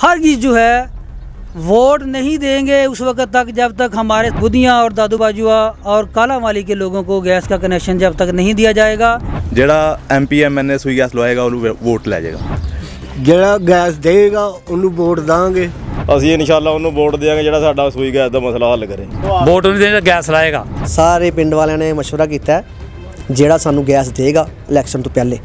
हरगिज़ जो है वोट नहीं देंगे उस वक्त तक जब तक हमारे बुदियाँ और दादू बाजुआ और कालावाली के लोगों को गैस का कनेक्शन जब तक नहीं दिया जाएगा। ਜਿਹੜਾ MP MNA ਸੂਈ ਗੈਸ ਲਵਾਏਗਾ ਉਹਨੂੰ ਵੋਟ ਲੈ ਜਾਏਗਾ। ਜਿਹੜਾ ਗੈਸ ਦੇਗਾ ਉਹਨੂੰ ਵੋਟ ਦਾਂਗੇ। ਅਸੀਂ ਇਨਸ਼ਾਅੱਲਾ ਉਹਨੂੰ ਵੋਟ ਦੇਵਾਂਗੇ ਜਿਹੜਾ ਸਾਡਾ ਸੂਈ ਗੈਸ ਦਾ ਮਸਲਾ ਹੱਲ ਕਰੇ। ਵੋਟ ਨਹੀਂ ਦੇਣਾ ਗੈਸ ਲਾਏਗਾ। ਸਾਰੇ ਪਿੰਡ ਵਾਲਿਆਂ ਨੇ ਮਸ਼ਵਰਾ ਕੀਤਾ ਜਿਹੜਾ ਸਾਨੂੰ ਗੈਸ देगा इलेक्शन तो पहले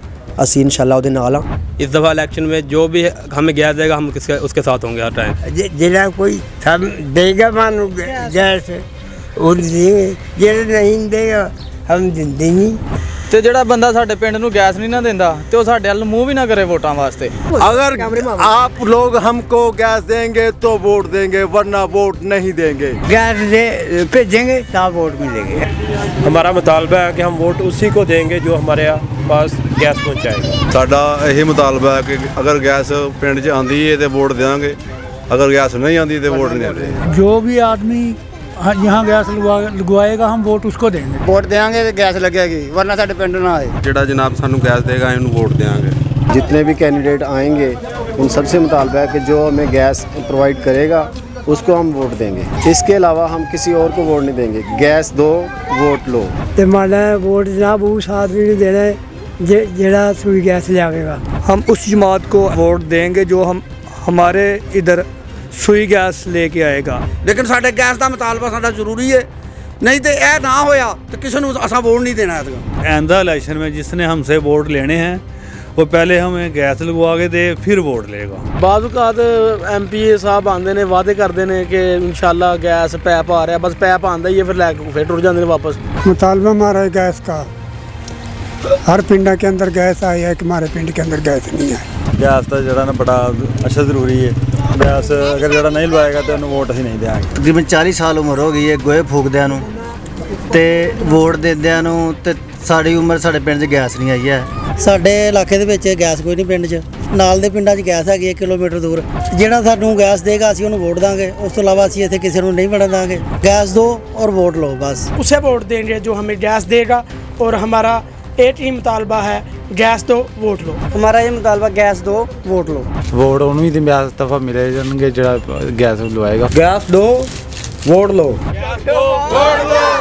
ਅਸੀਂ इंशाल्लाह ਉਹਦੇ ਨਾਲ ਆ। इस दफ़ा इलेक्शन में जो भी हमें गैस देगा हम उसके साथ होंगे हर टाइम। ਜਿਹੜਾ ਕੋਈ ਸਾਨੂੰ ਦੇਗਾ ਮਾਨੂੰ ਗੈਸ ਉਹ ਦੇਂਗੇ, ਜਿਹੜਾ ਨਹੀਂ ਦੇਗਾ ਹਮ ਦਿੰਦੇ ਨਹੀਂ। ਤੇ ਜਿਹੜਾ ਬੰਦਾ ਸਾਡੇ ਪਿੰਡ ਨੂੰ ਗੈਸ ਨਹੀਂ ਨਾ ਦਿੰਦਾ ਤੇ ਉਹ ਸਾਡੇ ਵੱਲ ਮੂੰਹ ਵੀ ਨਾ ਕਰੇ ਵੋਟਾਂ ਵਾਸਤੇ। अगर आप लोग हमको गैस देंगे तो वोट देंगे वरना वोट नहीं देंगे। गैस दे भेजेंगे तब वोट मिलेंगे। हमारा मुतालबा है कि हम वोट उसी को देंगे जो हमारे पास गैस पहुँचाएगा। ਸਾਡਾ ਇਹ ਮੁਤਾਲਬਾ ਹੈ ਕਿ ਅਗਰ ਗੈਸ ਪਿੰਡ 'ਚ ਆਂਦੀ ਹੈ ਤੇ ਵੋਟ ਦੇਵਾਂਗੇ, ਅਗਰ ਗੈਸ ਨਹੀਂ ਆਂਦੀ ਤੇ ਵੋਟ ਨਹੀਂ ਦੇਵਾਂਗੇ। जो भी आदमी यहाँ गैस लगवाएगा हम वोट उसको देंगे। ਵੋਟ ਦੇਵਾਂਗੇ ਤੇ ਗੈਸ ਲੱਗੇਗੀ ਵਰਨਾ ਸਾਡੇ ਪਿੰਡ ਨਾ ਆਏ। ਜਿਹੜਾ ਜਨਾਬ ਸਾਨੂੰ ਗੈਸ ਦੇਗਾ ਇਹਨੂੰ ਵੋਟ ਦੇਵਾਂਗੇ। जितने भी कैंडिडेट आएंगे उन सबसे मुतालबा है कि जो हमें गैस प्रोवाइड करेगा उसको हम वोट देंगे। इसके अलावा हम किसी और को वोट नहीं देंगे। गैस दो वोट लो। ਤੇ ਮਾਲਾ ਵੋਟ ਜਨਾਬ ਉਸ ਆਦਮੀ ਨੂੰ ਦੇਣਾ ਜਿਹੜਾ ਸੂਈ ਗੈਸ ਲਿਆਵੇਗਾ। हम उस जमात को वोट देंगे जो हम हमारे इधर सुई गैस लेके आएगा। लेकिन साढ़े गैस का मुतालबा साਡਾ ਜ਼ਰੂਰੀ है, नहीं तो यह ना होया तो किसी को असा वोट नहीं देना है। आइंदा इलेक्शन में जिसने हमसे वोट लेने हैं वो पहले हमें गैस लगवा के दे फिर वोट लेगा। ਬਾਜ਼ੂਕਾਤ MP ਸਾਹਿਬ ਆਉਂਦੇ ਨੇ ਵਾਅਦੇ ਕਰਦੇ ਨੇ ਕਿ ਇਨਸ਼ਾਅੱਲਾ ਗੈਸ ਪੈਪ ਆ ਰਿਹਾ, ਬਸ ਪੈਪ ਆਂਦਾ ਹੀ ਹੈ ਫਿਰ ਲੈ ਕੇ ਫਿਰ ਟੁਰ ਜਾਂਦੇ ਨੇ वापस। मुतालबा हमारा है गैस का, हर पिंड के अंदर गैस आई है कि हमारे पिंड के अंदर गैस नहीं है। गैस का ਜਿਹੜਾ ਨਾ ਬੜਾ ਅੱਛਾ ਜ਼ਰੂਰੀ ਹੈ। ਗੈਸ ਅਗਰ ਜਿਹੜਾ ਨਹੀਂ ਲਵਾਏਗਾ ਤਾਂ ਉਹਨੂੰ ਵੋਟ ਅਸੀਂ ਨਹੀਂ ਦੇਵਾਂਗੇ। ਤਕਰੀਬਨ 40 ਸਾਲ ਉਮਰ ਹੋ ਗਈ ਹੈ ਗੋਹੇ ਫੂਕਦਿਆਂ ਨੂੰ ਤੇ ਵੋਟ ਦਿੰਦਿਆਂ ਨੂੰ ਤੇ ਸਾਡੀ ਉਮਰ ਸਾਡੇ ਪਿੰਡ 'ਚ ਗੈਸ ਨਹੀਂ ਆਈ ਹੈ। ਸਾਡੇ ਇਲਾਕੇ ਦੇ ਵਿੱਚ ਗੈਸ ਕੋਈ ਨਹੀਂ ਪਿੰਡ 'ਚ, ਨਾਲ ਦੇ ਪਿੰਡਾਂ 'ਚ ਗੈਸ ਹੈਗੀ 1 ਕਿਲੋਮੀਟਰ ਦੂਰ। ਜਿਹੜਾ ਸਾਨੂੰ ਗੈਸ ਦੇਗਾ ਅਸੀਂ ਉਹਨੂੰ ਵੋਟ ਦਾਂਗੇ, ਉਸ ਤੋਂ ਇਲਾਵਾ ਅਸੀਂ ਇੱਥੇ ਕਿਸੇ ਨੂੰ ਨਹੀਂ ਵੜਨ ਦਾਂਗੇ। ਗੈਸ दो और वोट लो बस। उसे वोट देंगे जो हमें गैस देगा और हमारा एक ही मुतालबा है गैस दो वोट लो। हमारा ये मुतालबा गैस दो वोट लो। ਵੋਟ ਉਹਨੂੰ ਹੀ ਦਫਾ ਮਿਲੇ ਜਾਣਗੇ ਜਿਹੜਾ ਗੈਸ ਲਵਾਏਗਾ। ਗੈਸ ਦੋ ਵੋਟ ਲਓ। ਵੋਟ ਲਓ।